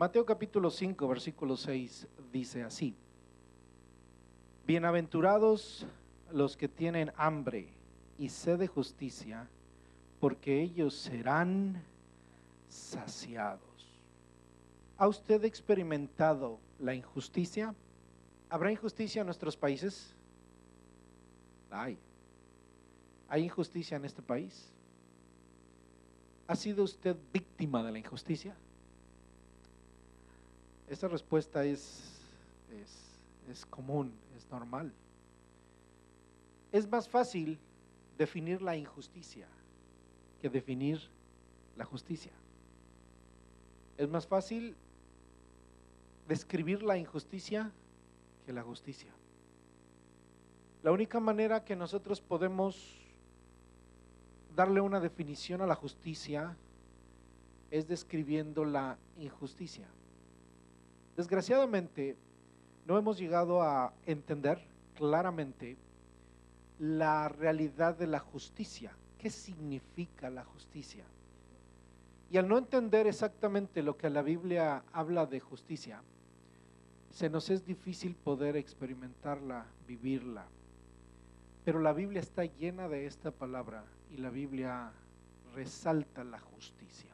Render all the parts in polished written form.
Mateo capítulo 5, versículo 6 dice así: Bienaventurados los que tienen hambre y sed de justicia, porque ellos serán saciados. ¿Ha usted experimentado la injusticia? ¿Habrá injusticia en nuestros países? ¿Hay injusticia en este país? ¿Ha sido usted víctima de la injusticia? Esa respuesta es común, es normal. Es más fácil definir la injusticia que definir la justicia. Es más fácil describir la injusticia que la justicia. La única manera que nosotros podemos darle una definición a la justicia es describiendo la injusticia. Desgraciadamente, no hemos llegado a entender claramente la realidad de la justicia. ¿Qué significa la justicia? Y al no entender exactamente lo que la Biblia habla de justicia, se nos es difícil poder experimentarla, vivirla. Pero la Biblia está llena de esta palabra y la Biblia resalta la justicia.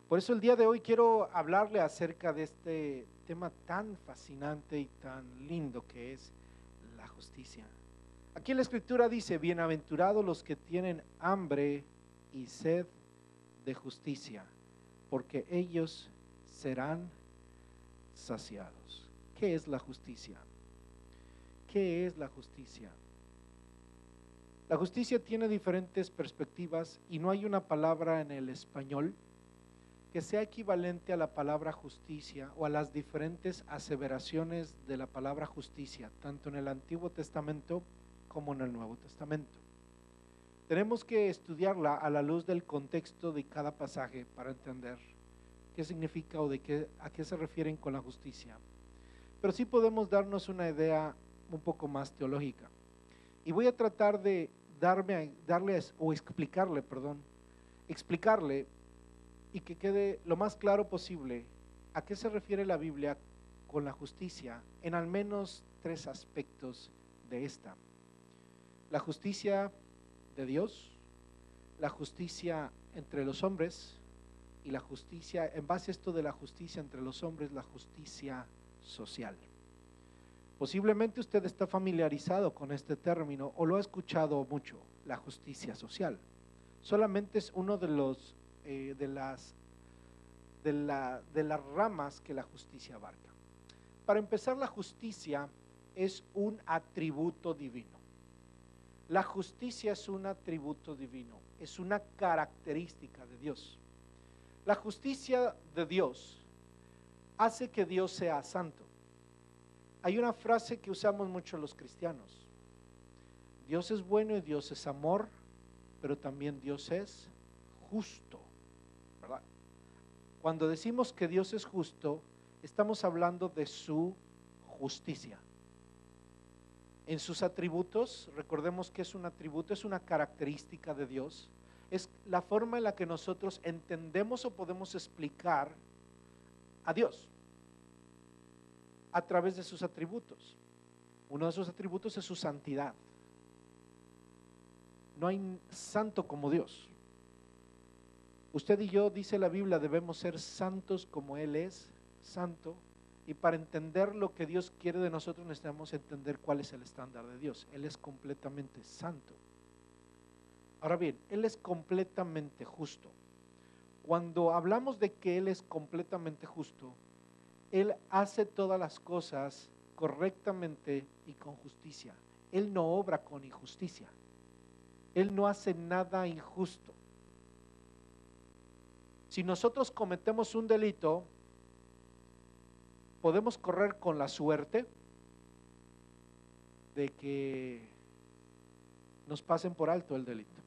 Por eso el día de hoy quiero hablarle acerca de este tema tan fascinante y tan lindo que es la justicia. Aquí en la Escritura dice: bienaventurados los que tienen hambre y sed de justicia, porque ellos serán saciados. ¿Qué es la justicia? ¿Qué es la justicia? La justicia tiene diferentes perspectivas y no hay una palabra en el español que sea equivalente a la palabra justicia o a las diferentes aseveraciones de la palabra justicia, tanto en el Antiguo Testamento como en el Nuevo Testamento. Tenemos que estudiarla a la luz del contexto de cada pasaje para entender qué significa o a qué se refieren con la justicia. Pero sí podemos darnos una idea un poco más teológica. Y voy a tratar de explicarle y que quede lo más claro posible a qué se refiere la Biblia con la justicia en al menos 3 aspectos de esta. La justicia de Dios, la justicia entre los hombres y la justicia, en base a esto de la justicia entre los hombres, la justicia social. Posiblemente usted está familiarizado con este término o lo ha escuchado mucho, la justicia social. Solamente es uno de las ramas que la justicia abarca. Para empezar, la justicia es un atributo divino. La justicia es un atributo divino, es una característica de Dios. La justicia de Dios hace que Dios sea santo. Hay una frase que usamos mucho los cristianos: Dios es bueno y Dios es amor, pero también Dios es justo, ¿verdad? Cuando decimos que Dios es justo, estamos hablando de su justicia. En sus atributos, recordemos que es un atributo, es una característica de Dios, es la forma en la que nosotros entendemos o podemos explicar a Dios a través de sus atributos. Uno de sus atributos es su santidad. No hay santo como Dios. Usted y yo, dice la Biblia, debemos ser santos como Él es santo. Y para entender lo que Dios quiere de nosotros necesitamos entender cuál es el estándar de Dios. Él es completamente santo. Ahora bien, Él es completamente justo. Cuando hablamos de que Él es completamente justo, Él hace todas las cosas correctamente y con justicia. Él no obra con injusticia. Él no hace nada injusto. Si nosotros cometemos un delito, podemos correr con la suerte de que nos pasen por alto el delito.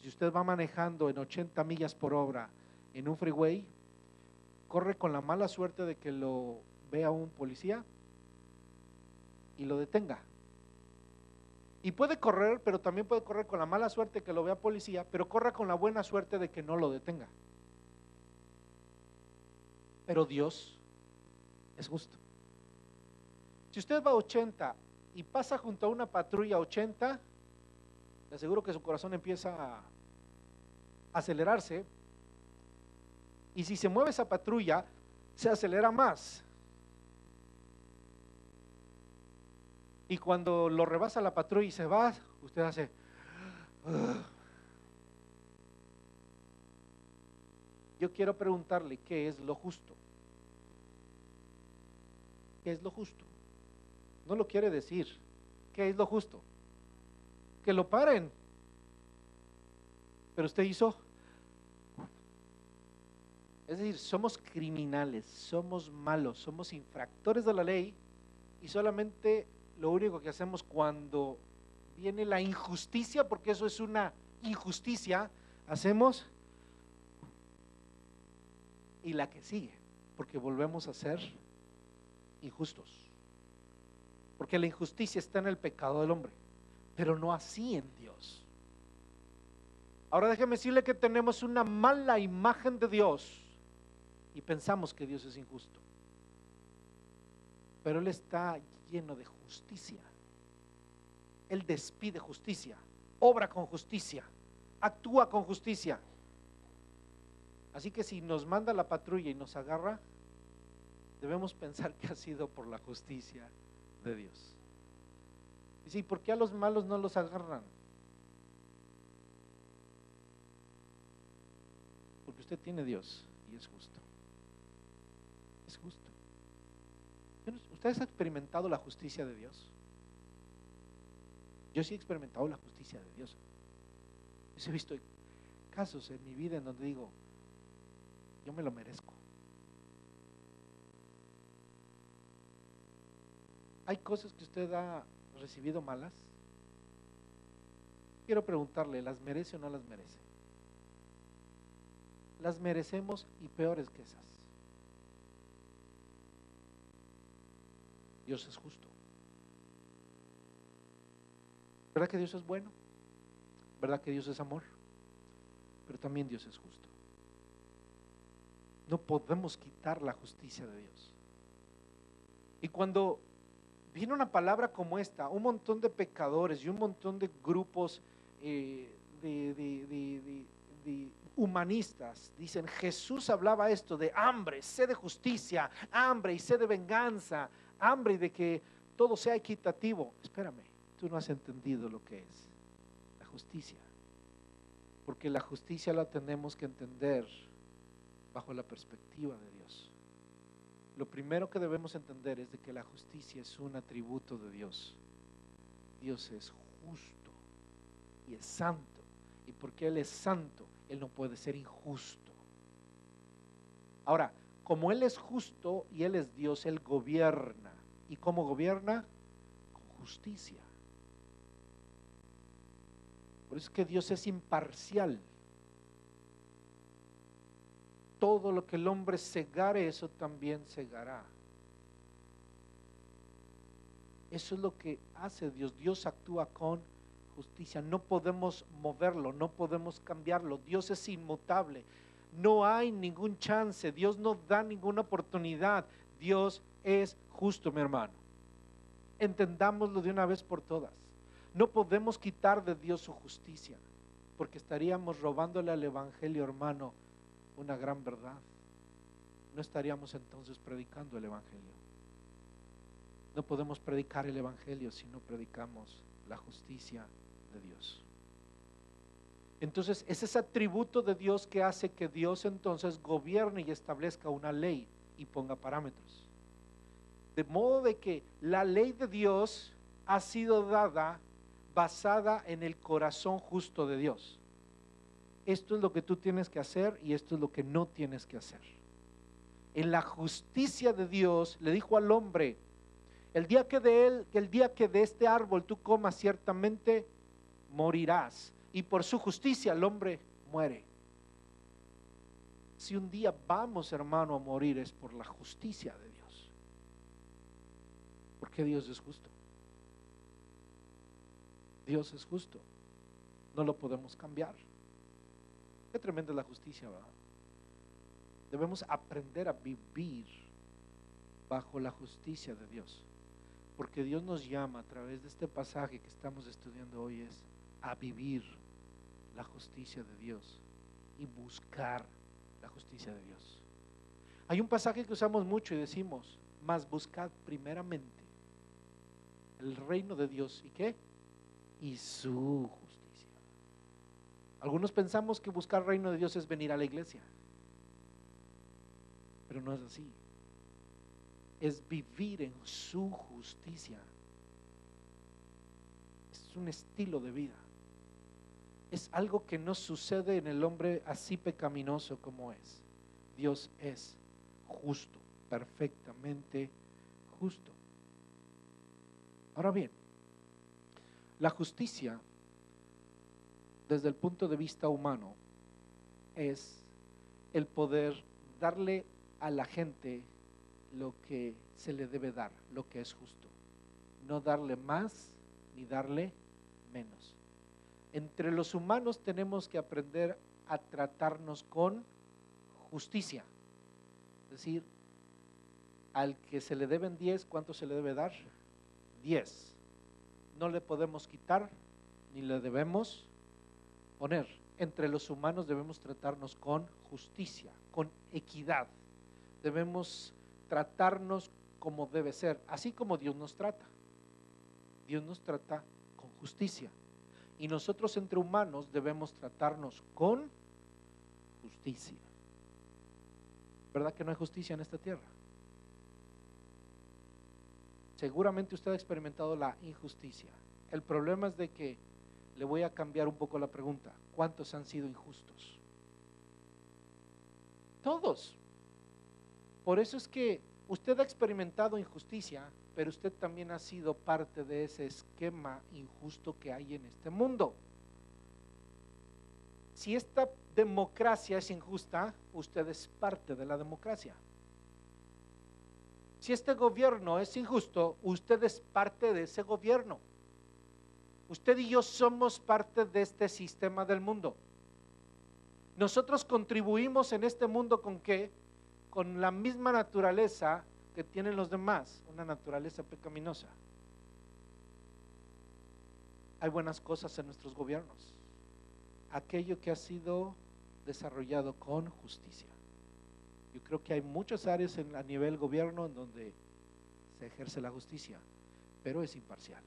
Si usted va manejando en 80 millas por hora en un freeway, corre con la mala suerte de que lo vea un policía y lo detenga. Y puede correr, pero también puede correr con la mala suerte de que lo vea policía, pero corra con la buena suerte de que no lo detenga. pero Dios es justo. Si usted va a 80 y pasa junto a una patrulla a 80, le aseguro que su corazón empieza a acelerarse, y si se mueve esa patrulla, se acelera más. Y cuando lo rebasa la patrulla y se va, usted hace Yo quiero preguntarle, ¿qué es lo justo? ¿Qué es lo justo? No lo quiere decir. ¿Qué es lo justo? Que lo paren. Pero usted hizo. Es decir, somos criminales, somos malos, somos infractores de la ley, y solamente lo único que hacemos cuando viene la injusticia, porque eso es una injusticia, hacemos y la que sigue, porque volvemos a ser injustos. Porque la injusticia está en el pecado del hombre, pero no así en Dios. Ahora déjeme decirle que tenemos una mala imagen de Dios y pensamos que Dios es injusto, pero Él está lleno de justicia. Él despide justicia, obra con justicia, actúa con justicia. Así que si nos manda la patrulla y nos agarra, debemos pensar que ha sido por la justicia de Dios. Y sí, ¿por qué a los malos no los agarran? Porque usted tiene Dios y es justo. Es justo. ¿Usted ha experimentado la justicia de Dios? Yo sí he experimentado la justicia de Dios. Yo he visto casos en mi vida en donde digo, yo me lo merezco. ¿Hay cosas que usted ha recibido malas? Quiero preguntarle, ¿las merece o no las merece? Las merecemos y peores que esas. Dios es justo. ¿Verdad que Dios es bueno? ¿Verdad que Dios es amor? Pero también Dios es justo. No podemos quitar la justicia de Dios. Y cuando viene una palabra como esta, un montón de pecadores y un montón de grupos de humanistas dicen, Jesús hablaba esto de hambre, sed de justicia, hambre y sed de venganza, hambre y de que todo sea equitativo. Espérame, tú no has entendido lo que es la justicia, porque la justicia la tenemos que entender bajo la perspectiva de Dios. Lo primero que debemos entender es de que la justicia es un atributo de Dios. Dios es justo y es santo, y porque Él es santo, Él no puede ser injusto. Ahora, como Él es justo y Él es Dios, Él gobierna. ¿Y cómo gobierna? Con justicia. Por eso es que Dios es imparcial. Todo lo que el hombre segare, eso también segará. Eso es lo que hace Dios. Dios actúa con justicia. No podemos moverlo, no podemos cambiarlo. Dios es inmutable. No hay ningún chance. Dios no da ninguna oportunidad. Dios es justo, mi hermano. Entendámoslo de una vez por todas. No podemos quitar de Dios su justicia, porque estaríamos robándole al evangelio, hermano, una gran verdad. No estaríamos entonces predicando el evangelio. No podemos predicar el evangelio si no predicamos la justicia de Dios. Entonces es ese atributo de Dios que hace que Dios entonces gobierne y establezca una ley y ponga parámetros. De modo de que la ley de Dios ha sido dada basada en el corazón justo de Dios. Esto es lo que tú tienes que hacer y esto es lo que no tienes que hacer. En la justicia de Dios le dijo al hombre, el día que de este árbol tú comas, ciertamente morirás. Y por su justicia el hombre muere. Si un día vamos, hermano, a morir, es por la justicia de Dios. Porque Dios es justo. Dios es justo. No lo podemos cambiar. Qué tremenda es la justicia, ¿verdad? Debemos aprender a vivir bajo la justicia de Dios. Porque Dios nos llama a través de este pasaje que estamos estudiando hoy es a vivir la justicia de Dios y buscar la justicia de Dios. Hay un pasaje que usamos mucho y decimos, mas buscad primeramente el reino de Dios y ¿qué? Y su justicia. Algunos pensamos que buscar el reino de Dios es venir a la iglesia, pero no es así. Es vivir en su justicia. Es un estilo de vida. Es algo que no sucede en el hombre así pecaminoso como es. Dios es justo, perfectamente justo. Ahora bien, la justicia desde el punto de vista humano es el poder darle a la gente lo que se le debe dar, lo que es justo. No darle más ni darle menos. Entre los humanos tenemos que aprender a tratarnos con justicia. Es decir, al que se le deben 10, ¿cuánto se le debe dar? 10. No le podemos quitar ni le debemos poner. Entre los humanos debemos tratarnos con justicia, con equidad. Debemos tratarnos como debe ser, así como Dios nos trata. Dios nos trata con justicia. Y nosotros entre humanos debemos tratarnos con justicia. ¿Verdad que no hay justicia en esta tierra? Seguramente usted ha experimentado la injusticia. El problema es de que le voy a cambiar un poco la pregunta. ¿Cuántos han sido injustos? Todos. Por eso es que usted ha experimentado injusticia, pero usted también ha sido parte de ese esquema injusto que hay en este mundo. Si esta democracia es injusta, usted es parte de la democracia. Si este gobierno es injusto, usted es parte de ese gobierno. Usted y yo somos parte de este sistema del mundo. Nosotros contribuimos en este mundo ¿con qué? Con la misma naturaleza que tienen los demás, una naturaleza pecaminosa. Hay buenas cosas en nuestros gobiernos. Aquello que ha sido desarrollado con justicia. Yo creo que hay muchas áreas a nivel gobierno en donde se ejerce la justicia, pero es imparcial.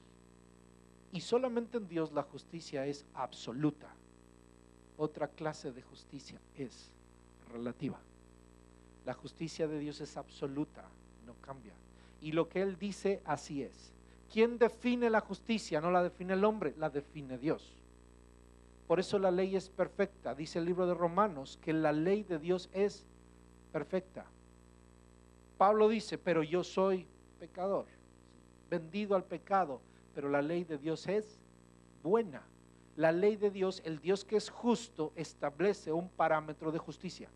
Y solamente en Dios la justicia es absoluta. Otra clase de justicia es relativa. La justicia de Dios es absoluta, no cambia. Y lo que Él dice, así es. ¿Quién define la justicia? No la define el hombre, la define Dios. Por eso la ley es perfecta. Dice el libro de Romanos que la ley de Dios es perfecta. Pablo dice, pero yo soy pecador, vendido al pecado, pero la ley de Dios es buena. La ley de Dios, el Dios que es justo, establece un parámetro de justicia,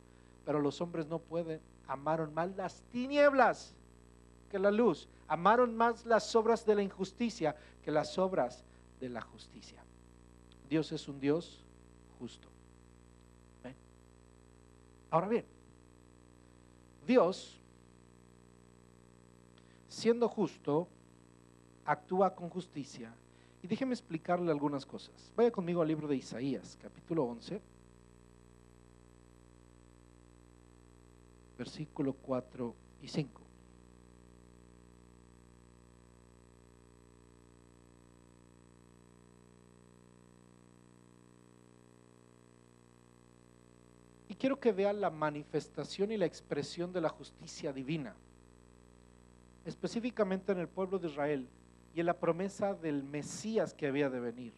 pero los hombres no pueden, amaron más las tinieblas que la luz, amaron más las obras de la injusticia que las obras de la justicia. Dios es un Dios justo. ¿Ven? Ahora bien, Dios, siendo justo, actúa con justicia. Y déjeme explicarle algunas cosas. Vaya conmigo al libro de Isaías, capítulo 11, versículo 4 y 5. Y quiero que vean la manifestación y la expresión de la justicia divina, específicamente en el pueblo de Israel y en la promesa del Mesías que había de venir,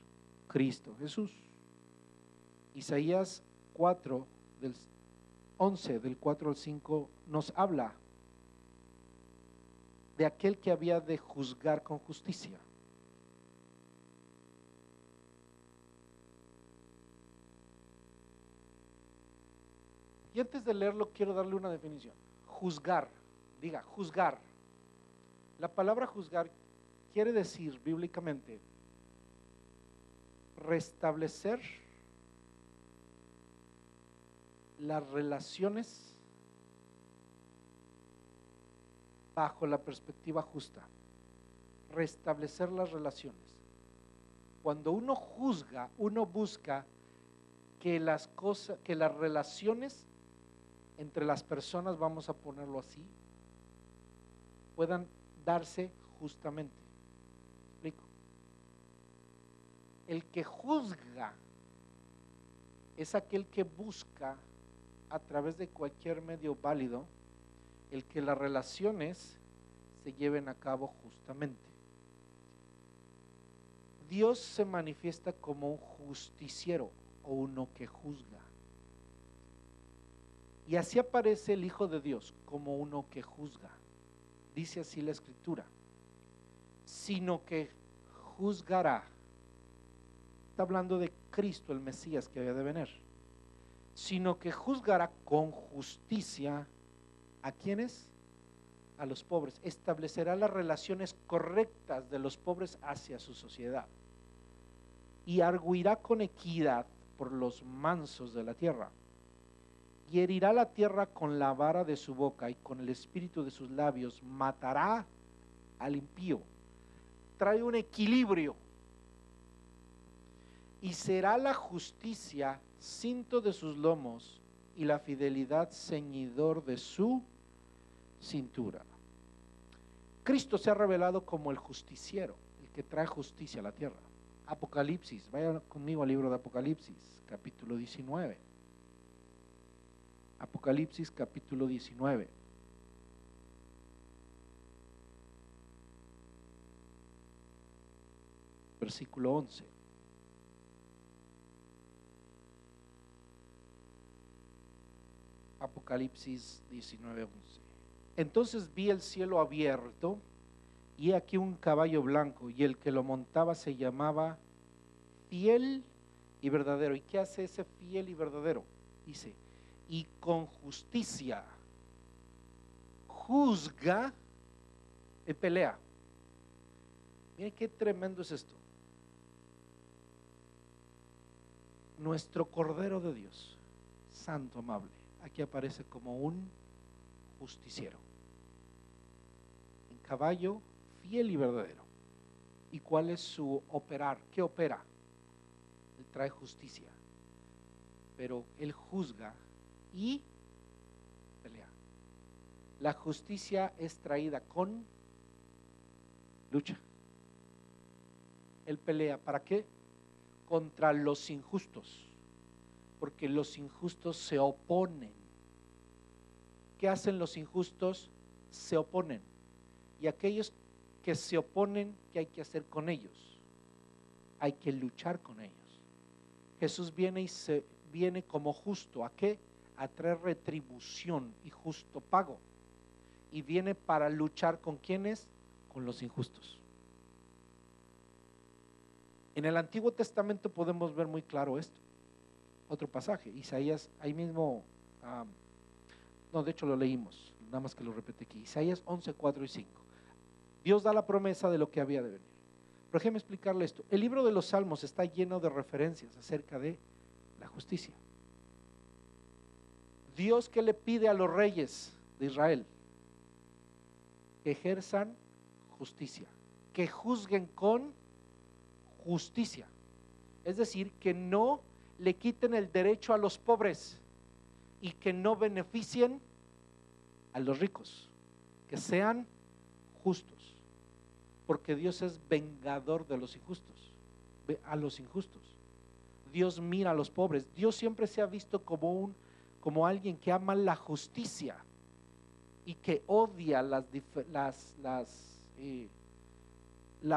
Cristo Jesús. Isaías 4, del 11, del 4 al 5, nos habla de aquel que había de juzgar con justicia. Y antes de leerlo quiero darle una definición. Juzgar, diga, juzgar. La palabra juzgar quiere decir bíblicamente restablecer las relaciones bajo la perspectiva justa, restablecer las relaciones. Cuando uno juzga, uno busca que las relaciones entre las personas, vamos a ponerlo así, puedan darse justamente. ¿Me explico? El que juzga es aquel que busca a través de cualquier medio válido el que las relaciones se lleven a cabo justamente. Dios se manifiesta como un justiciero o uno que juzga. Y así aparece el Hijo de Dios como uno que juzga. Dice así la Escritura, sino que juzgará. Está hablando de Cristo, el Mesías que había de venir. Sino que juzgará con justicia ¿a quiénes? A los pobres. Establecerá las relaciones correctas de los pobres hacia su sociedad. Y arguirá con equidad por los mansos de la tierra. Y herirá la tierra con la vara de su boca y con el espíritu de sus labios matará al impío. Trae un equilibrio. Y será la justicia cinto de sus lomos y la fidelidad ceñidor de su cintura. Cristo se ha revelado como el justiciero, el que trae justicia a la tierra. Apocalipsis, vayan conmigo al libro de Apocalipsis, capítulo 19. Apocalipsis, capítulo 19. Versículo 11. Apocalipsis 19, 11. Entonces vi el cielo abierto y aquí un caballo blanco y el que lo montaba se llamaba Fiel y Verdadero. ¿Y qué hace ese fiel y verdadero? Dice, y con justicia juzga y pelea. Miren qué tremendo es esto. Nuestro Cordero de Dios, santo, amable, aquí aparece como un justiciero, en caballo, fiel y verdadero. ¿Y cuál es su operar? ¿Qué opera? Él trae justicia, pero él juzga y pelea. La justicia es traída con lucha. Él pelea, ¿para qué? Contra los injustos, porque los injustos se oponen. ¿Qué hacen los injustos? Se oponen. Y aquellos que se oponen, ¿qué hay que hacer con ellos? Hay que luchar con ellos. Jesús viene y viene como justo. ¿A qué? A traer retribución y justo pago. Y viene para luchar ¿con quiénes? Con los injustos. En el Antiguo Testamento podemos ver muy claro esto. Otro pasaje, Isaías, ahí mismo, no, de hecho lo leímos, nada más que lo repete aquí. Isaías 11, 4 y 5. Dios da la promesa de lo que había de venir. Pero déjeme explicarle esto. El libro de los Salmos está lleno de referencias acerca de la justicia. Dios, que le pide a los reyes de Israel que ejerzan justicia, que juzguen con justicia, es decir, que no le quiten el derecho a los pobres y que no beneficien a los ricos, que sean justos, porque Dios es vengador de los injustos, a los injustos. Dios mira a los pobres. Dios siempre se ha visto como alguien que ama la justicia y que odia la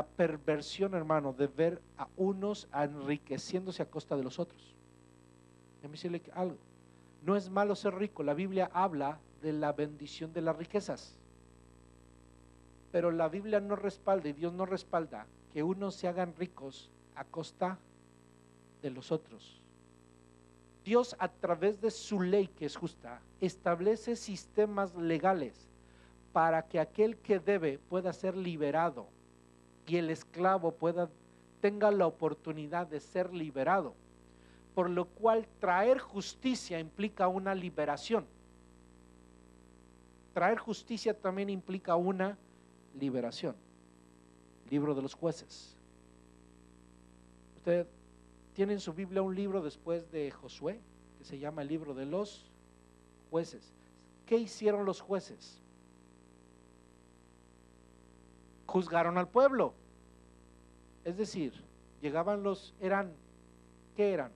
perversión, hermano, de ver a unos enriqueciéndose a costa de los otros. Déjame decirle algo. No es malo ser rico. La Biblia habla de la bendición de las riquezas. Pero la Biblia no respalda y Dios no respalda que unos se hagan ricos a costa de los otros. Dios, a través de su ley, que es justa, establece sistemas legales para que aquel que debe pueda ser liberado y el esclavo tenga la oportunidad de ser liberado, por lo cual traer justicia implica una liberación. traer justicia también implica una liberación. Libro de los jueces. Usted tiene en su Biblia un libro después de Josué que se llama el libro de los jueces. ¿Qué hicieron los jueces? Juzgaron al pueblo. Es decir, llegaban ¿qué eran?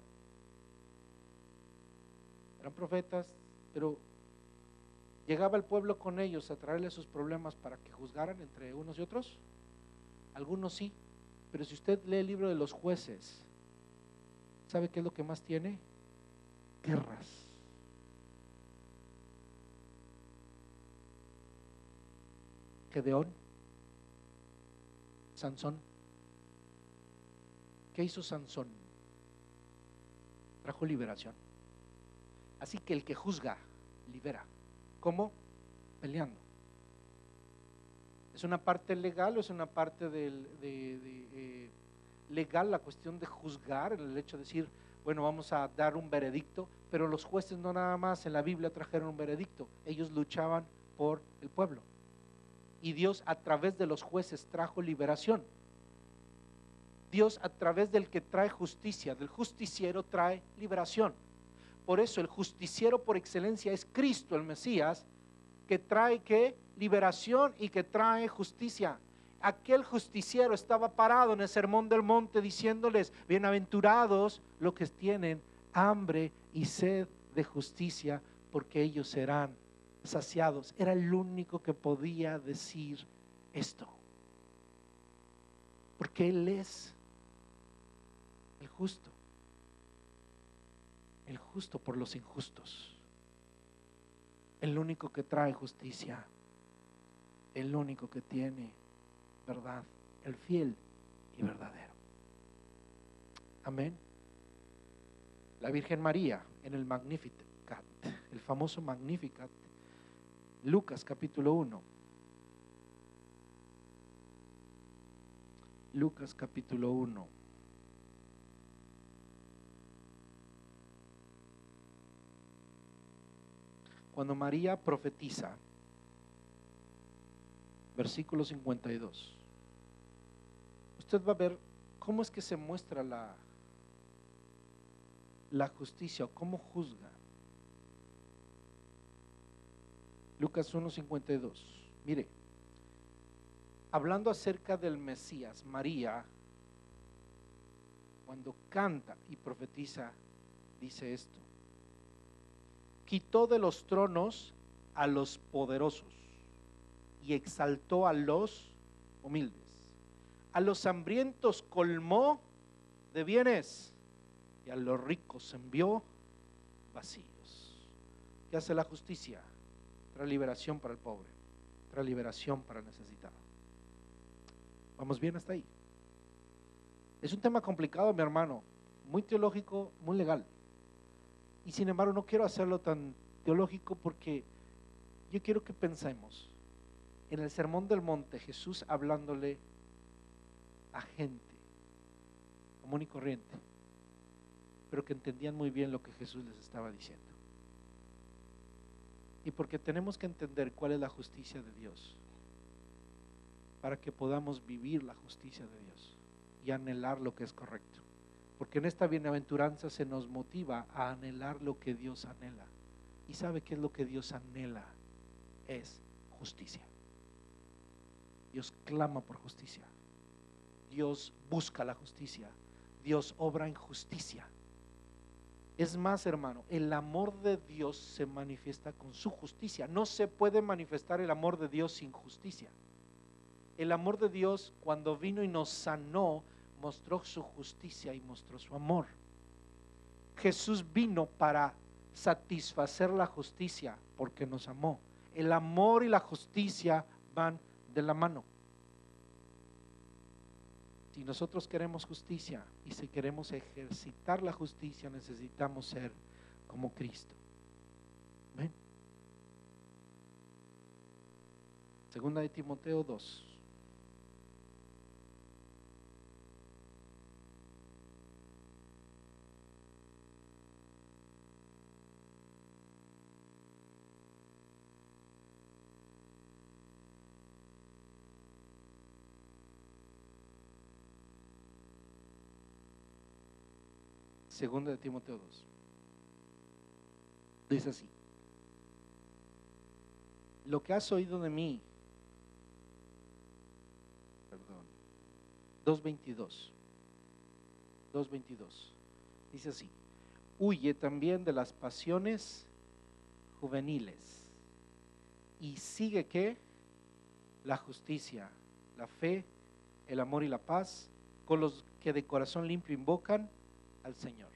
Eran profetas, pero llegaba el pueblo con ellos a traerles sus problemas para que juzgaran entre unos y otros. Algunos sí, pero si usted lee el libro de los jueces, ¿sabe qué es lo que más tiene? Guerras. Gedeón, Sansón. ¿Qué hizo Sansón? Trajo liberación. Así que el que juzga, libera. ¿Cómo? Peleando. ¿Es una parte legal o es una parte legal la cuestión de juzgar, el hecho de decir, bueno, vamos a dar un veredicto? Pero los jueces no nada más en la Biblia trajeron un veredicto, ellos luchaban por el pueblo. Y Dios a través de los jueces trajo liberación. Dios a través del que trae justicia, del justiciero, trae liberación. Por eso el justiciero por excelencia es Cristo, el Mesías, que trae ¿qué? Liberación y que trae justicia. Aquel justiciero estaba parado en el Sermón del Monte diciéndoles, bienaventurados los que tienen hambre y sed de justicia, porque ellos serán saciados. Era el único que podía decir esto, porque Él es el justo por los injustos, el único que trae justicia, el único que tiene verdad, el fiel y verdadero. Amén. La Virgen María en el Magnificat, el famoso Magnificat, Lucas capítulo 1. Lucas capítulo 1. Cuando María profetiza, versículo 52, usted va a ver cómo es que se muestra la justicia o cómo juzga. Lucas 1:52. Mire, hablando acerca del Mesías, María, cuando canta y profetiza, dice esto: quitó de los tronos a los poderosos y exaltó a los humildes. A los hambrientos colmó de bienes y a los ricos envió vacíos. ¿Qué hace la justicia? Trae liberación para el pobre, trae liberación para el necesitado. ¿Vamos bien hasta ahí? Es un tema complicado, mi hermano, muy teológico, muy legal. Y sin embargo no quiero hacerlo tan teológico, porque yo quiero que pensemos en el Sermón del Monte, Jesús hablándole a gente común y corriente, pero que entendían muy bien lo que Jesús les estaba diciendo. Y porque tenemos que entender cuál es la justicia de Dios, para que podamos vivir la justicia de Dios y anhelar lo que es correcto. Porque en esta bienaventuranza se nos motiva a anhelar lo que Dios anhela. ¿Y sabe qué es lo que Dios anhela? Es justicia. Dios clama por justicia. Dios busca la justicia. Dios obra en justicia. Es más, hermano, el amor de Dios se manifiesta con su justicia. No se puede manifestar el amor de Dios sin justicia. El amor de Dios, cuando vino y nos sanó, mostró su justicia y mostró su amor. Jesús vino para satisfacer la justicia porque nos amó. El amor y la justicia van de la mano. Si nosotros queremos justicia y si queremos ejercitar la justicia, necesitamos ser como Cristo. ¿Ven? Segunda de Timoteo 2. Segunda de Timoteo 2. Dice así: lo que has oído de mí, perdón, 2:22, 2:22, dice así: huye también de las pasiones juveniles y sigue ¿qué? La justicia, la fe, el amor y la paz con los que de corazón limpio invocan al Señor.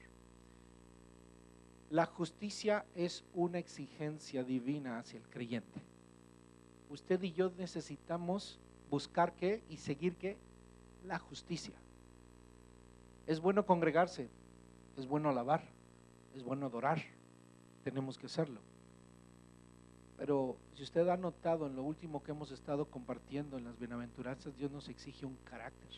La justicia es una exigencia divina hacia el creyente. Usted y yo necesitamos buscar ¿qué? Y seguir ¿qué? La justicia. Es bueno congregarse, es bueno alabar, es bueno adorar, tenemos que hacerlo. Pero si usted ha notado en lo último que hemos estado compartiendo en las bienaventuranzas, Dios nos exige un carácter.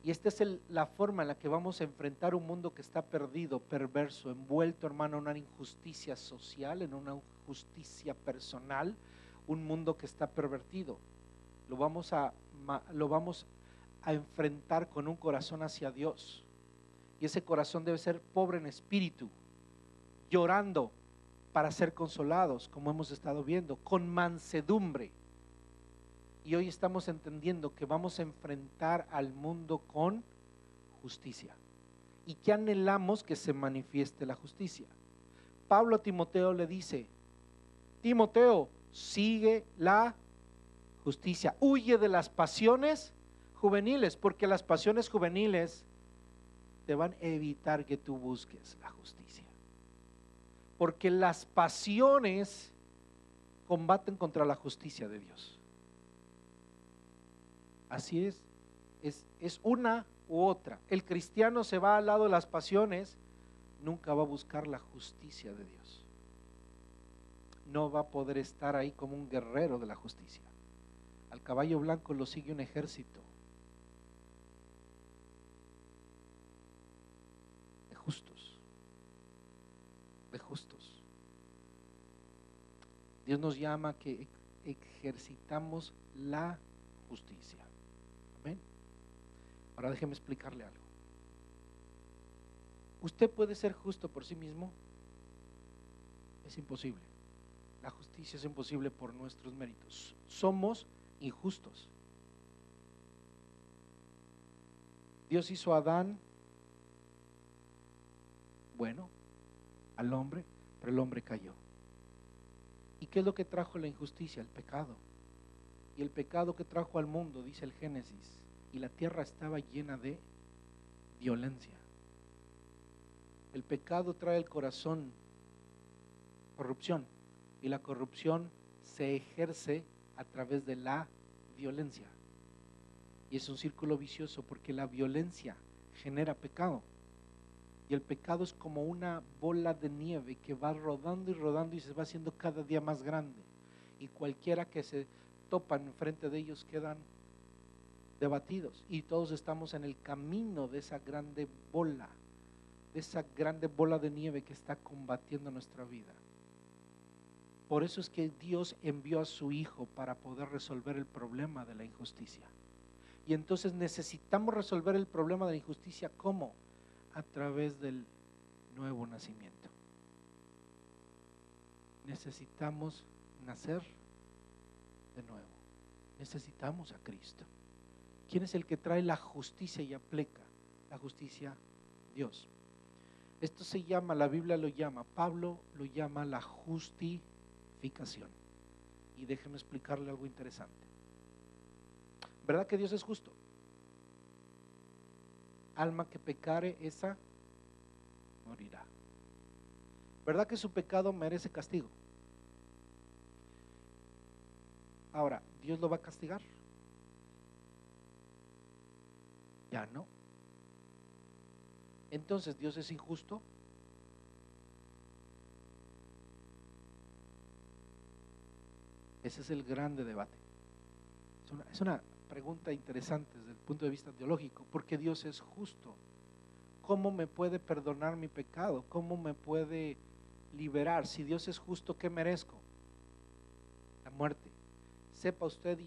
Y esta es la forma en la que vamos a enfrentar un mundo que está perdido, perverso, envuelto, hermano, en una injusticia social, en una injusticia personal, un mundo que está pervertido. Lo vamos a enfrentar con un corazón hacia Dios. Y ese corazón debe ser pobre en espíritu, llorando para ser consolados, como hemos estado viendo, con mansedumbre. Y hoy estamos entendiendo que vamos a enfrentar al mundo con justicia. ¿Y que anhelamos? Que se manifieste la justicia. Pablo a Timoteo le dice: Timoteo, sigue la justicia, huye de las pasiones juveniles, porque las pasiones juveniles te van a evitar que tú busques la justicia. Porque las pasiones combaten contra la justicia de Dios. Así es una u otra. El cristiano se va al lado de las pasiones, nunca va a buscar la justicia de Dios. No va a poder estar ahí como un guerrero de la justicia. Al caballo blanco lo sigue un ejército de justos, de justos. Dios nos llama a que ejercitamos la justicia. Amén. Ahora déjeme explicarle algo. ¿Usted puede ser justo por sí mismo? Es imposible. La justicia es imposible por nuestros méritos. Somos injustos. Dios hizo a Adán bueno, al hombre, pero el hombre cayó. ¿Y qué es lo que trajo la injusticia? El pecado. Y el pecado que trajo al mundo, dice el Génesis, y la tierra estaba llena de violencia. El pecado trae al corazón corrupción, y la corrupción se ejerce a través de la violencia. Y es un círculo vicioso, porque la violencia genera pecado. Y el pecado es como una bola de nieve que va rodando y rodando y se va haciendo cada día más grande. Y cualquiera que se topan enfrente de ellos quedan debatidos. Y todos estamos en el camino de esa grande bola, de nieve que está combatiendo nuestra vida. Por eso es que Dios envió a su Hijo para poder resolver el problema de la injusticia. Y entonces necesitamos resolver el problema de la injusticia. ¿Cómo? A través del nuevo nacimiento. Necesitamos nacer de nuevo. Necesitamos a Cristo. ¿Quién es el que trae la justicia y aplica la justicia? Dios. Esto se llama, la Biblia lo llama, Pablo lo llama la justificación. Y déjeme explicarle algo interesante. ¿Verdad que Dios es justo? Alma que pecare, esa morirá. ¿Verdad que su pecado merece castigo? Ahora, ¿Dios lo va a castigar? Ya no. Entonces, ¿Dios es injusto? Ese es el grande debate. Es una pregunta interesante desde el punto de vista teológico, porque Dios es justo. ¿Cómo me puede perdonar mi pecado? ¿Cómo me puede liberar? Si Dios es justo, ¿qué merezco? La muerte. Sepa usted,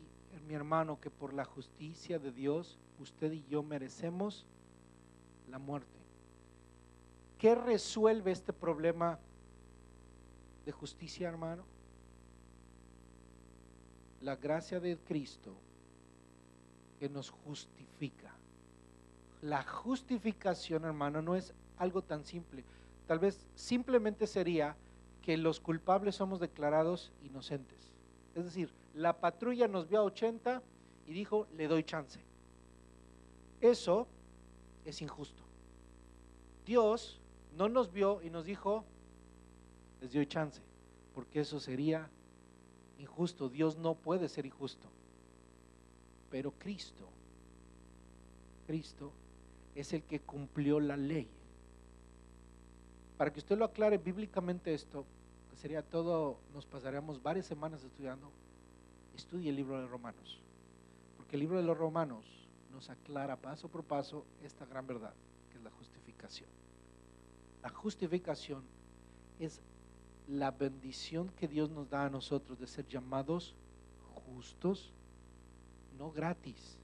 mi hermano, que por la justicia de Dios, usted y yo merecemos la muerte. ¿Qué resuelve este problema de justicia, hermano? La gracia de Cristo que nos justifica. La justificación, hermano, no es algo tan simple. Tal vez simplemente sería que los culpables somos declarados inocentes. Es decir, la patrulla nos vio a 80 y dijo, le doy chance. Eso es injusto. Dios no nos vio y nos dijo, les doy chance, porque eso sería injusto. Dios no puede ser injusto. Pero Cristo es el que cumplió la ley. Para que usted lo aclare bíblicamente esto, que sería todo, nos pasaríamos varias semanas estudiando, estudie el libro de Romanos, porque el libro de los Romanos nos aclara paso por paso esta gran verdad, que es la justificación. La justificación es la bendición que Dios nos da a nosotros de ser llamados justos, no gratis,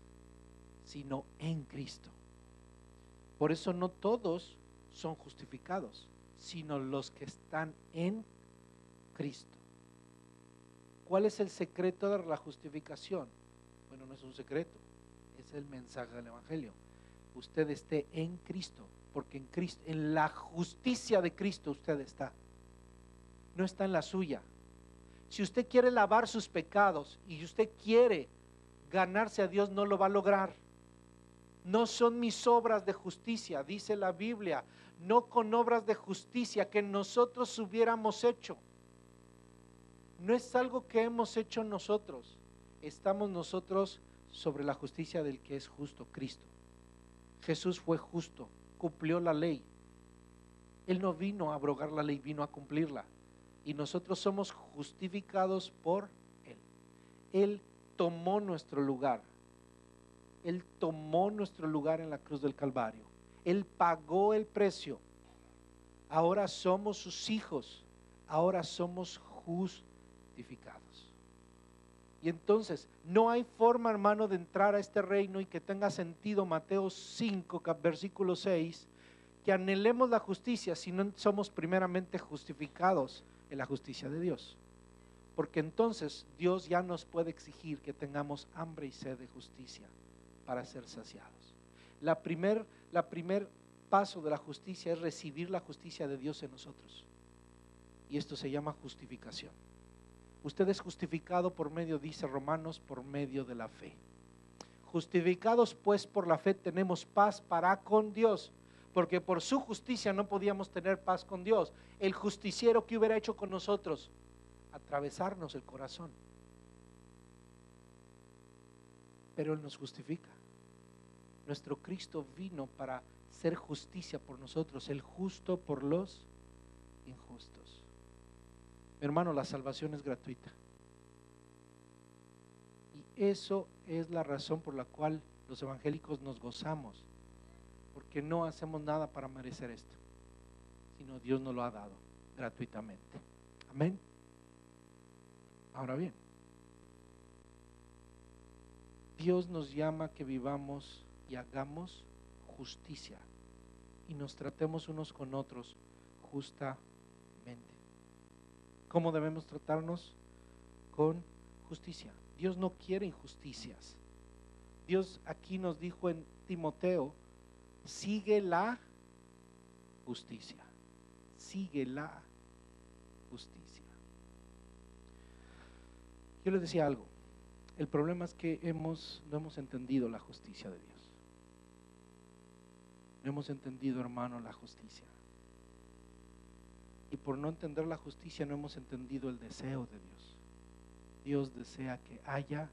sino en Cristo. Por eso no todos son justificados, sino los que están en Cristo. ¿Cuál es el secreto de la justificación? Bueno, no es un secreto, es el mensaje del Evangelio. Usted esté en Cristo, porque en Cristo, en la justicia de Cristo usted está. No está en la suya. Si usted quiere lavar sus pecados y usted quiere ganarse a Dios, no lo va a lograr. No son mis obras de justicia, dice la Biblia, no con obras de justicia que nosotros hubiéramos hecho. No es algo que hemos hecho nosotros. Estamos nosotros sobre la justicia del que es justo, Cristo. Jesús fue justo, cumplió la ley. Él no vino a abrogar la ley, vino a cumplirla. Y nosotros somos justificados por Él. Él tomó nuestro lugar. Él tomó nuestro lugar en la cruz del Calvario. Él pagó el precio. Ahora somos sus hijos. Ahora somos justificados. Y entonces no hay forma, hermano, de entrar a este reino y que tenga sentido Mateo 5, versículo 6, que anhelemos la justicia si no somos primeramente justificados en la justicia de Dios. Porque entonces Dios ya nos puede exigir que tengamos hambre y sed de justicia para ser saciados. La primer paso de la justicia es recibir la justicia de Dios en nosotros. Y esto se llama justificación. Usted es justificado por medio, dice Romanos, por medio de la fe. Justificados pues por la fe tenemos paz para con Dios, porque por su justicia no podíamos tener paz con Dios. El justiciero, ¿qué hubiera hecho con nosotros? Atravesarnos el corazón. Pero Él nos justifica. Nuestro Cristo vino para ser justicia por nosotros, el justo por los injustos. Mi hermano, la salvación es gratuita. Y eso es la razón por la cual los evangélicos nos gozamos, porque no hacemos nada para merecer esto, sino Dios nos lo ha dado gratuitamente. Amén. Ahora bien, Dios nos llama a que vivamos y hagamos justicia y nos tratemos unos con otros justamente. ¿Cómo debemos tratarnos? Con justicia. Dios no quiere injusticias. Dios aquí nos dijo en Timoteo, sigue la justicia. Sigue la justicia. Yo les decía algo. El problema es que no hemos entendido la justicia de Dios. No hemos entendido, hermano, la justicia. Y por no entender la justicia no hemos entendido el deseo de Dios. Dios desea que haya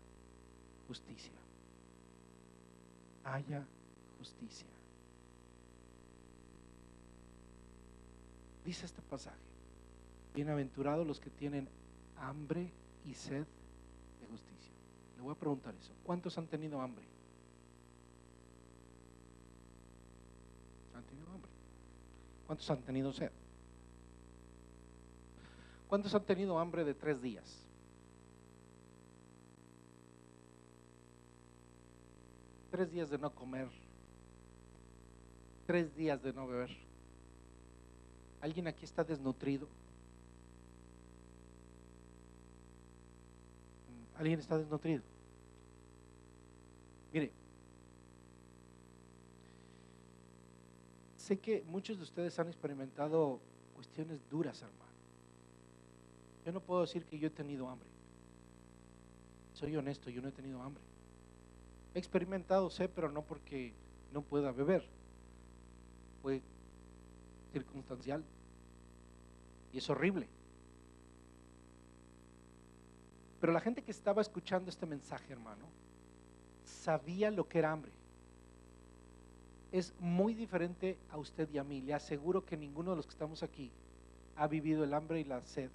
justicia. Haya justicia. Dice este pasaje: bienaventurados los que tienen hambre y sed de justicia. Le voy a preguntar eso. ¿Cuántos han tenido hambre? ¿Han tenido hambre? ¿Cuántos han tenido sed? ¿Cuántos han tenido hambre de 3 días? Tres días de no comer, 3 días de no beber. ¿Alguien aquí está desnutrido? ¿Alguien está desnutrido? Mire, sé que muchos de ustedes han experimentado cuestiones duras, hermano. Yo no puedo decir que yo he tenido hambre. Soy honesto, yo no he tenido hambre. He experimentado sed, pero no porque no pueda beber. Fue circunstancial y es horrible. Pero la gente que estaba escuchando este mensaje, hermano, sabía lo que era hambre. Es muy diferente a usted y a mí. Le aseguro que ninguno de los que estamos aquí ha vivido el hambre y la sed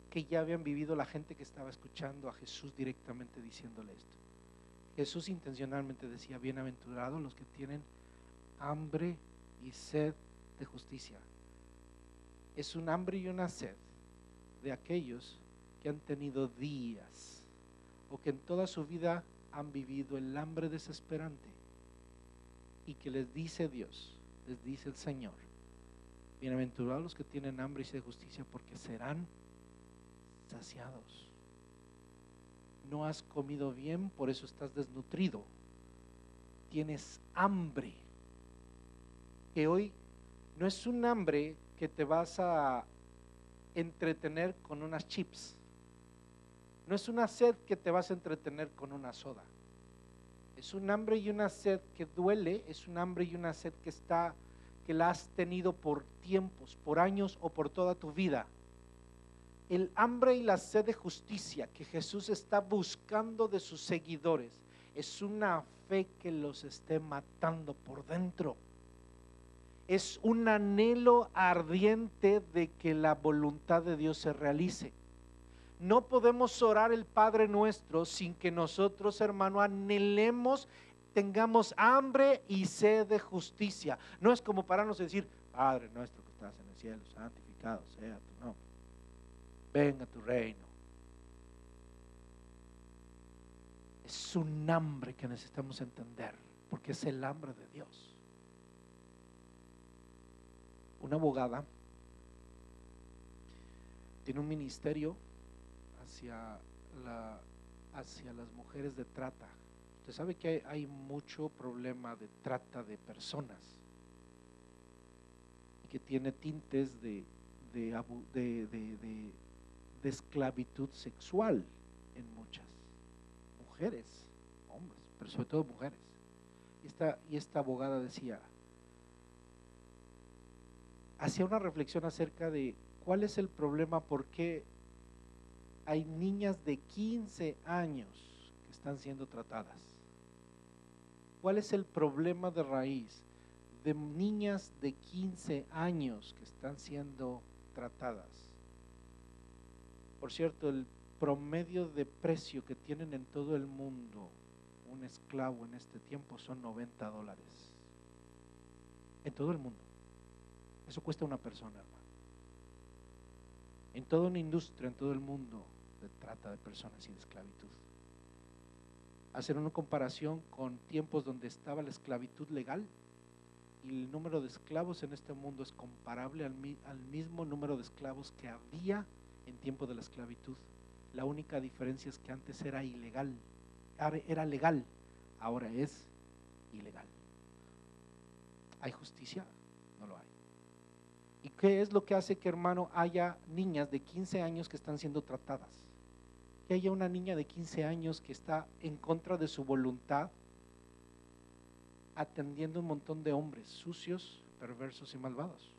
que ya habían vivido la gente que estaba escuchando a Jesús directamente diciéndole esto. Jesús intencionalmente decía: bienaventurados los que tienen hambre y sed de justicia. Es un hambre y una sed de aquellos que han tenido días o que en toda su vida han vivido el hambre desesperante, y que les dice Dios, les dice el Señor: bienaventurados los que tienen hambre y sed de justicia, porque serán saciados. No has comido bien, por eso estás desnutrido. Tienes hambre, que hoy no es un hambre que te vas a entretener con unas chips. No es una sed que te vas a entretener con una soda. Es un hambre y una sed que duele. Es un hambre y una sed que la has tenido por tiempos, por años o por toda tu vida. El hambre y la sed de justicia que Jesús está buscando de sus seguidores es una fe que los esté matando por dentro. Es un anhelo ardiente de que la voluntad de Dios se realice. No podemos orar el Padre Nuestro sin que nosotros, hermano, anhelemos, tengamos hambre y sed de justicia. No es como pararnos y decir: Padre nuestro que estás en el cielo, santificado sea tu nombre, venga tu reino. Es un hambre que necesitamos entender, porque es el hambre de Dios. Una abogada tiene un ministerio hacia las mujeres de trata. Usted sabe que hay mucho problema de trata de personas y que tiene tintes de esclavitud sexual en muchas mujeres, hombres, pero sobre todo mujeres. Y esta abogada hacía una reflexión acerca de cuál es el problema, por qué hay niñas de 15 años que están siendo tratadas. ¿Cuál es el problema de raíz de niñas de 15 años que están siendo tratadas? Por cierto, el promedio de precio que tienen en todo el mundo un esclavo en este tiempo son $90. En todo el mundo. Eso cuesta una persona, hermano. En toda una industria, en todo el mundo, de trata de personas y de esclavitud. Hacer una comparación con tiempos donde estaba la esclavitud legal, y el número de esclavos en este mundo es comparable al mismo número de esclavos que había en tiempo de la esclavitud. La única diferencia es que antes era ilegal, era legal, ahora es ilegal. ¿Hay justicia? No lo hay. ¿Y qué es lo que hace que, hermano, haya niñas de 15 años que están siendo tratadas? Que haya una niña de 15 años que está en contra de su voluntad, atendiendo un montón de hombres sucios, perversos y malvados.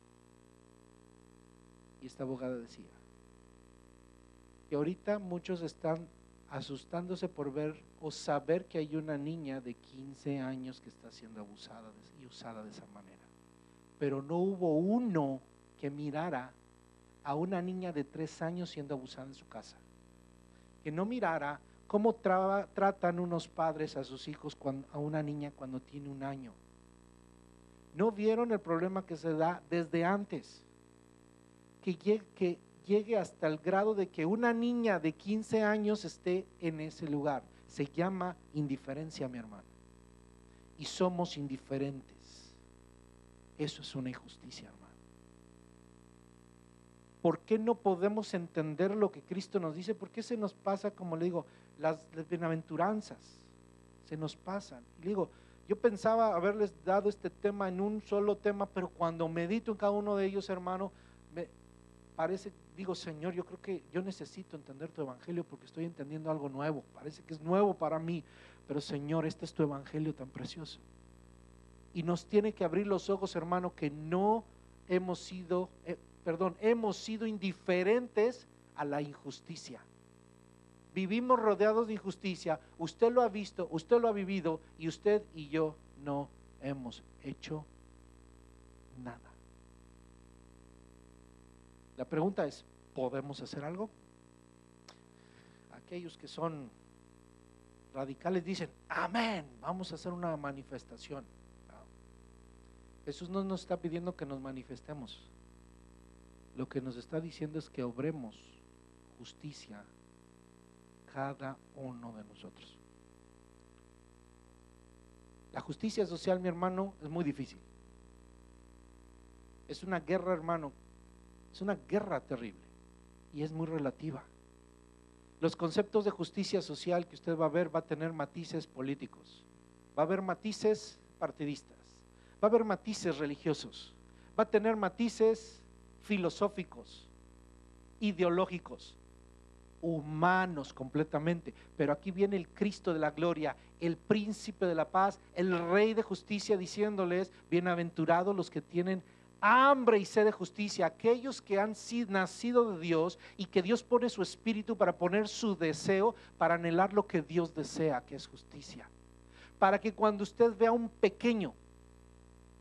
Y esta abogada decía que ahorita muchos están asustándose por ver o saber que hay una niña de 15 años que está siendo abusada y usada de esa manera. Pero no hubo uno que mirara a una niña de 3 años siendo abusada en su casa. Que no mirara cómo tratan unos padres a sus hijos, a una niña cuando tiene 1 año. No vieron el problema que se da desde antes, que llegue hasta el grado de que una niña de 15 años esté en ese lugar. Se llama indiferencia, mi hermano. Y somos indiferentes. Eso es una injusticia, hermano. ¿Por qué no podemos entender lo que Cristo nos dice? ¿Por qué se nos pasa, como le digo, las bienaventuranzas? Se nos pasan. Y le digo, yo pensaba haberles dado este tema en un solo tema, pero cuando medito en cada uno de ellos, hermano, me parece, digo, Señor, yo creo que yo necesito entender tu evangelio porque estoy entendiendo algo nuevo. Parece que es nuevo para mí, pero Señor, este es tu evangelio tan precioso. Y nos tiene que abrir los ojos, hermano, que no hemos sido, hemos sido indiferentes a la injusticia. Vivimos rodeados de injusticia, usted lo ha visto, usted lo ha vivido, y usted y yo no hemos hecho nada. La pregunta es, ¿podemos hacer algo? Aquellos que son radicales dicen, amén, vamos a hacer una manifestación. Jesús no nos está pidiendo que nos manifestemos. Lo que nos está diciendo es que obremos justicia cada uno de nosotros. La justicia social, mi hermano, es muy difícil. Es una guerra, hermano, es una guerra terrible y es muy relativa. Los conceptos de justicia social que usted va a ver va a tener matices políticos, va a haber matices partidistas, va a haber matices religiosos, va a tener matices filosóficos, ideológicos, humanos completamente. Pero aquí viene el Cristo de la gloria, el príncipe de la paz, el rey de justicia, diciéndoles, bienaventurados los que tienen hambre y sed de justicia, aquellos que han nacido de Dios y que Dios pone su espíritu para poner su deseo, para anhelar lo que Dios desea, que es justicia. Para que cuando usted vea a un pequeño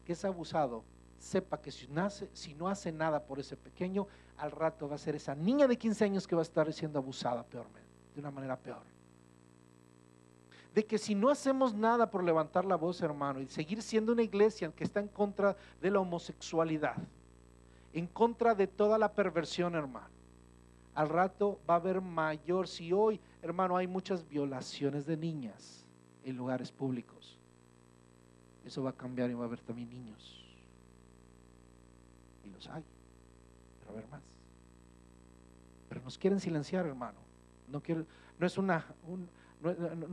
que es abusado, sepa que si no hace nada por ese pequeño, al rato va a ser esa niña de 15 años que va a estar siendo abusada peormente, de una manera peor. De que si no hacemos nada por levantar la voz, hermano, y seguir siendo una iglesia que está en contra de la homosexualidad, en contra de toda la perversión, hermano, al rato va a haber mayor. Si hoy, hermano, hay muchas violaciones de niñas en lugares públicos, eso va a cambiar y va a haber también niños, y los hay, pero va a haber más. Pero nos quieren silenciar, hermano. No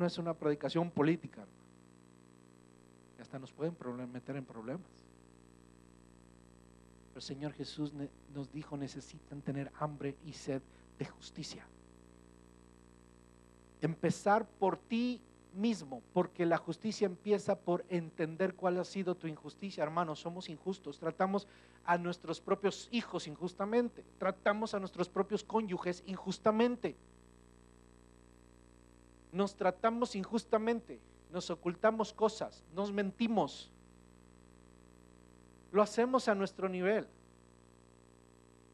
es una predicación política, hermano. Y hasta nos pueden meter en problemas. Pero el Señor Jesús nos dijo, necesitan tener hambre y sed de justicia. Empezar por ti mismo, porque la justicia empieza por entender cuál ha sido tu injusticia. Hermanos, somos injustos, tratamos a nuestros propios hijos injustamente, tratamos a nuestros propios cónyuges injustamente, nos tratamos injustamente, nos ocultamos cosas, nos mentimos, lo hacemos a nuestro nivel.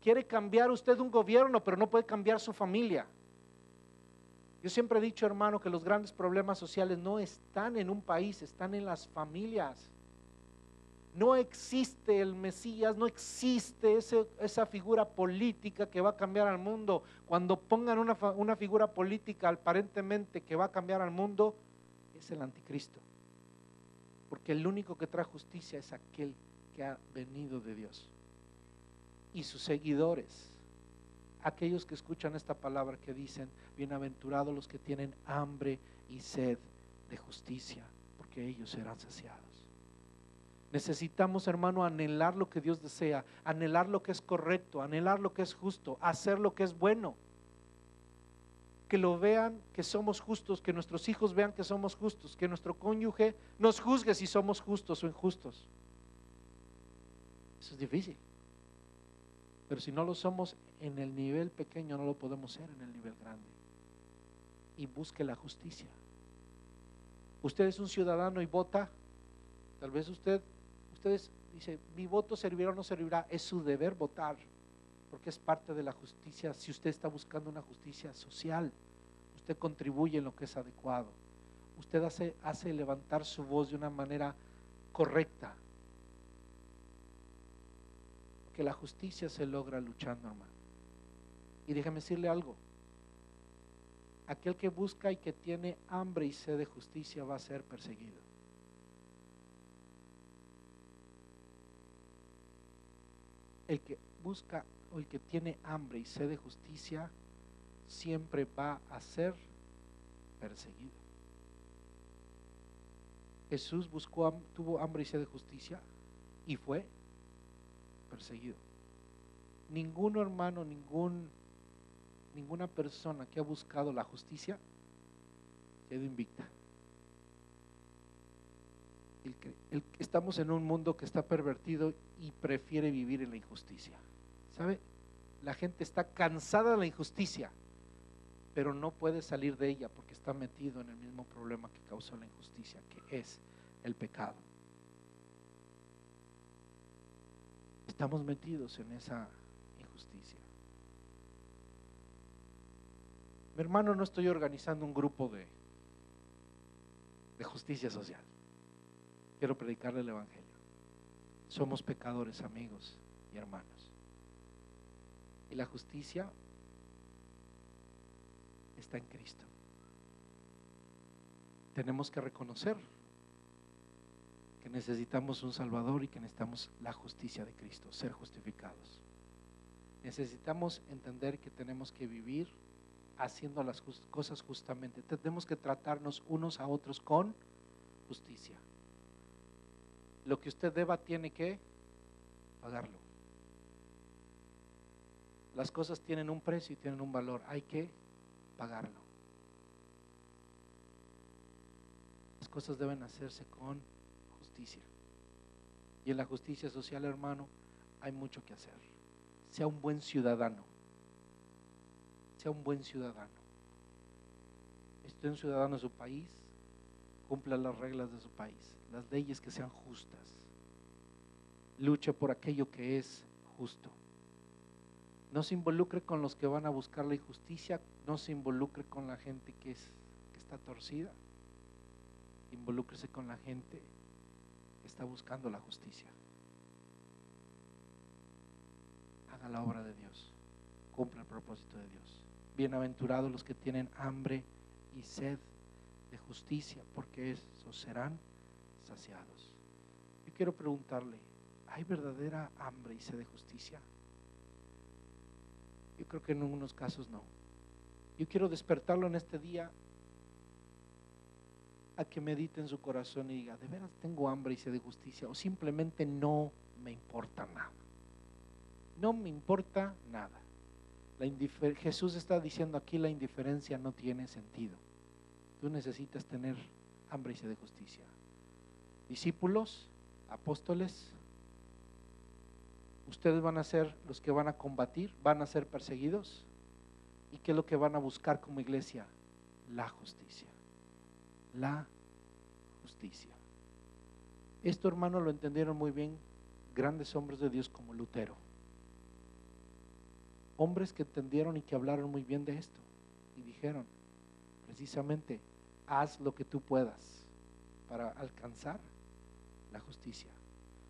Quiere cambiar usted un gobierno, pero no puede cambiar su familia. Yo siempre he dicho, hermano, que los grandes problemas sociales no están en un país, están en las familias. No existe el Mesías, no existe esa figura política que va a cambiar al mundo. Cuando pongan una figura política aparentemente que va a cambiar al mundo, es el anticristo. Porque el único que trae justicia es aquel que ha venido de Dios. Y sus seguidores, aquellos que escuchan esta palabra que dicen, bienaventurados los que tienen hambre y sed de justicia, porque ellos serán saciados. Necesitamos, hermano, anhelar lo que Dios desea, anhelar lo que es correcto, anhelar lo que es justo, hacer lo que es bueno. Que lo vean que somos justos, que nuestros hijos vean que somos justos, que nuestro cónyuge nos juzgue si somos justos o injustos. Eso es difícil. Pero si no lo somos en el nivel pequeño, no lo podemos ser en el nivel grande. Y busque la justicia. Usted es un ciudadano y vota. Tal vez usted dice, mi voto servirá o no servirá. Es su deber votar, porque es parte de la justicia. Si usted está buscando una justicia social, usted contribuye en lo que es adecuado. Usted hace levantar su voz de una manera correcta. Que la justicia se logra luchando, hermano. Y déjame decirle algo, aquel que busca y que tiene hambre y sed de justicia va a ser perseguido. El que busca, o el que tiene hambre y sed de justicia siempre va a ser perseguido. Jesús tuvo hambre y sed de justicia y fue perseguido. Ningún hermano, ninguna persona que ha buscado la justicia quedó invicta. Estamos en un mundo que está pervertido y prefiere vivir en la injusticia. ¿Sabe? La gente está cansada de la injusticia, pero no puede salir de ella porque está metido en el mismo problema que causó la injusticia, que es el pecado. Estamos metidos en esa injusticia. Mi hermano, no estoy organizando un grupo de justicia social. Quiero predicarle el evangelio. Somos pecadores, amigos y hermanos. Y la justicia está en Cristo. Tenemos que reconocer que necesitamos un Salvador y que necesitamos la justicia de Cristo, ser justificados. Necesitamos entender que tenemos que vivir haciendo las cosas justamente. Tenemos que tratarnos unos a otros con justicia. Lo que usted deba tiene que pagarlo. Las cosas tienen un precio y tienen un valor, hay que pagarlo. Las cosas deben hacerse con justicia. Y en la justicia social, hermano, hay mucho que hacer. Sea un buen ciudadano. Sea un buen ciudadano. Esté un ciudadano de su país, cumpla las reglas de su país, las leyes que sean justas. Luche por aquello que es justo. No se involucre con los que van a buscar la injusticia, no se involucre con la gente que está torcida. Involúcrese con la gente que está buscando la justicia. Haga la obra de Dios, cumpla el propósito de Dios. Bienaventurados los que tienen hambre y sed de justicia, porque esos serán saciados. Yo quiero preguntarle, ¿hay verdadera hambre y sed de justicia? Yo creo que en algunos casos no. Yo quiero despertarlo en este día a que medite en su corazón y diga, ¿de veras tengo hambre y sed de justicia? O simplemente no me importa nada. No me importa nada. Jesús está diciendo aquí, la indiferencia no tiene sentido. Tú necesitas tener hambre y sed de justicia. Discípulos, apóstoles, ustedes van a ser los que van a combatir, van a ser perseguidos. ¿Y qué es lo que van a buscar como iglesia? La justicia. La justicia. Esto, hermano, lo entendieron muy bien grandes hombres de Dios como Lutero. Hombres que entendieron y que hablaron muy bien de esto y dijeron, precisamente, haz lo que tú puedas para alcanzar la justicia.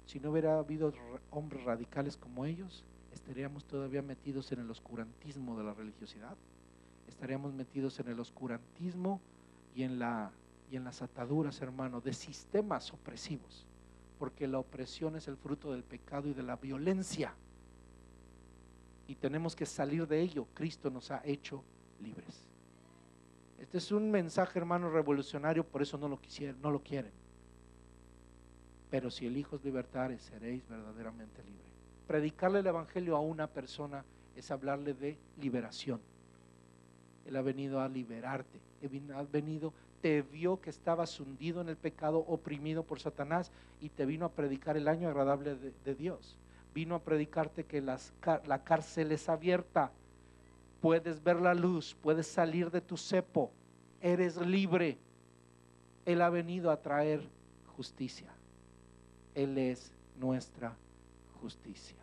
Si no hubiera habido hombres radicales como ellos, estaríamos todavía metidos en el oscurantismo de la religiosidad, estaríamos metidos en el oscurantismo y en las ataduras, hermano, de sistemas opresivos, porque la opresión es el fruto del pecado y de la violencia, y tenemos que salir de ello. Cristo nos ha hecho libres. Este es un mensaje, hermano, revolucionario, por eso no lo quieren. Pero si el Hijo os libertare, seréis verdaderamente libres. Predicarle el evangelio a una persona es hablarle de liberación. Él ha venido a liberarte. Te vio que estabas hundido en el pecado, oprimido por Satanás, y te vino a predicar el año agradable de Dios. Vino a predicarte que la cárcel es abierta, puedes ver la luz, puedes salir de tu cepo, eres libre. Él ha venido a traer justicia. Él es nuestra justicia.